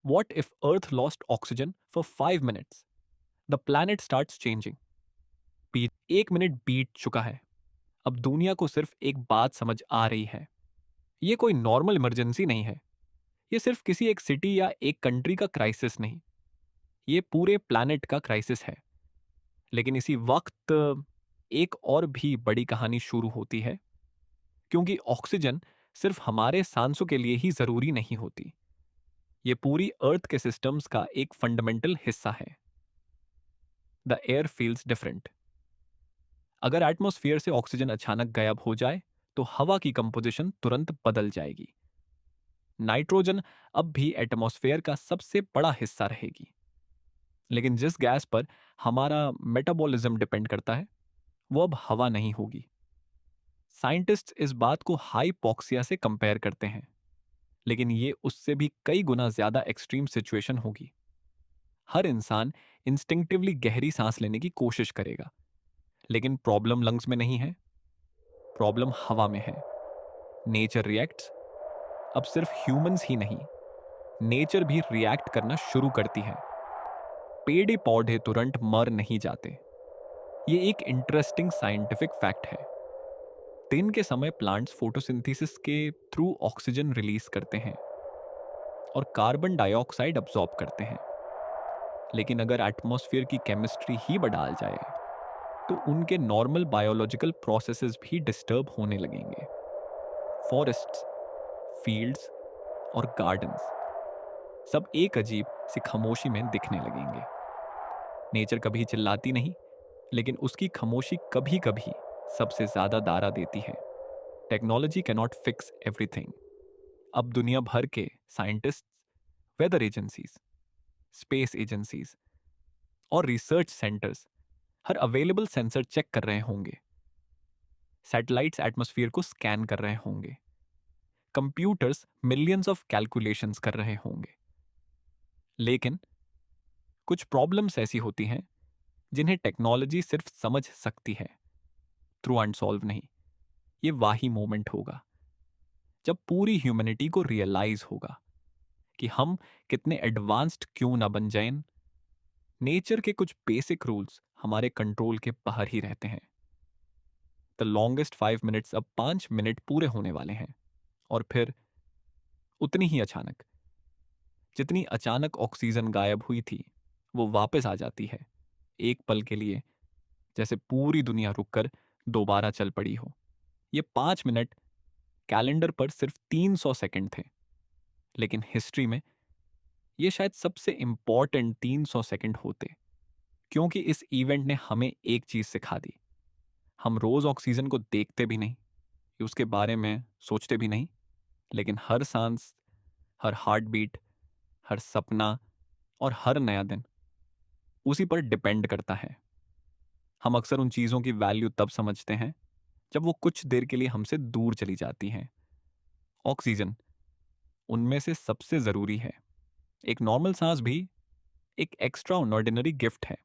What if Earth lost oxygen for 5 minutes? The planet starts changing. 1 minute बीत चुका है. अब दुनिया को सिर्फ एक बात समझ आ रही है. ये कोई नॉर्मल इमरजेंसी नहीं है. ये सिर्फ किसी एक सिटी या एक कंट्री का क्राइसिस नहीं. ये पूरे प्लैनेट का क्राइसिस है. लेकिन इसी वक्त एक और भी बड़ी कहानी शुरू होती है, क्योंकि ऑक्सीजन सिर्फ हमारे सांसों के लिए ही जरूरी नहीं होती. ये पूरी अर्थ के सिस्टम्स का एक फंडामेंटल हिस्सा है. The air feels different. अगर एटमॉस्फेयर से ऑक्सीजन अचानक गायब हो जाए तो हवा की कंपोजिशन तुरंत बदल जाएगी. नाइट्रोजन अब भी एटमॉस्फेयर का सबसे बड़ा हिस्सा रहेगी, लेकिन जिस गैस पर हमारा मेटाबॉलिज्म डिपेंड करता है वो अब हवा नहीं होगी. साइंटिस्ट इस बात को हाइपोक्सिया से कंपेयर करते हैं, लेकिन ये उससे भी कई गुना ज्यादा एक्सट्रीम सिचुएशन होगी. हर इंसान इंस्टिंक्टिवली गहरी सांस लेने की कोशिश करेगा, लेकिन प्रॉब्लम लंग्स में नहीं है, प्रॉब्लम हवा में है. Nature reacts. अब सिर्फ ह्यूमंस ही नहीं, नेचर भी रिएक्ट करना शुरू करती है. पेड़ पौधे तुरंत मर नहीं जाते. ये एक इंटरेस्टिंग साइंटिफिक फैक्ट है. दिन के समय प्लांट्स फोटोसिंथेसिस के थ्रू ऑक्सीजन रिलीज करते हैं और कार्बन डाइऑक्साइड अब्सॉर्ब करते हैं. लेकिन अगर एटमॉस्फेयर की केमिस्ट्री ही बदल जाए तो उनके नॉर्मल बायोलॉजिकल प्रोसेसेस भी डिस्टर्ब होने लगेंगे. फॉरेस्ट्स, फील्ड्स और गार्डन्स सब एक अजीब सी खामोशी में दिखने लगेंगे. नेचर कभी चिल्लाती नहीं, लेकिन उसकी खामोशी कभी कभी सबसे ज्यादा दारा देती है. Technology can not fix everything. अब दुनिया भर के scientist, weather agencies, space agencies और रिसर्च सेंटर्स हर अवेलेबल सेंसर चेक कर रहे होंगे. सैटेलाइट्स एटमॉस्फेयर को स्कैन कर रहे होंगे. कंप्यूटर्स मिलियंस ऑफ कैलकुलेशंस कर रहे होंगे. लेकिन कुछ प्रॉब्लम्स ऐसी होती हैं जिन्हें टेक्नोलॉजी सिर्फ समझ सकती है, थ्रू अनसॉल्व नहीं. ये वही मोमेंट होगा जब पूरी ह्यूमैनिटी को रियलाइज होगा कि हम कितने एडवांस्ड क्यों ना बन जाएं. नेचर के कुछ बेसिक रूल्स हमारे कंट्रोल के बाहर ही रहते हैं. द लॉन्गेस्ट 5 मिनट्स अब 5 मिनट पूरे होने वाले हैं, और फिर उतनी ही अचानक, जितनी अचानक ऑक्सीजन गायब हुई थी वो वापस आ जाती है. एक पल के लिए, जैसे पूरी दुनिया रुककर दोबारा चल पड़ी हो. ये 5 मिनट कैलेंडर पर सिर्फ 300 सेकंड थे, लेकिन हिस्ट्री में ये शायद सबसे इंपॉर्टेंट 300 सेकंड होते, क्योंकि इस इवेंट ने हमें एक चीज सिखा दी. हम रोज ऑक्सीजन को देखते भी नहीं, उसके बारे में सोचते भी नहीं, लेकिन हर सांस, हर हार्ट बीट, हर सपना और हर नया दिन उसी पर डिपेंड करता है. हम अक्सर उन चीजों की वैल्यू तब समझते हैं जब वो कुछ देर के लिए हमसे दूर चली जाती हैं. ऑक्सीजन उनमें से सबसे जरूरी है. एक नॉर्मल सांस भी एक एक्स्ट्रा ऑर्डिनरी गिफ्ट है.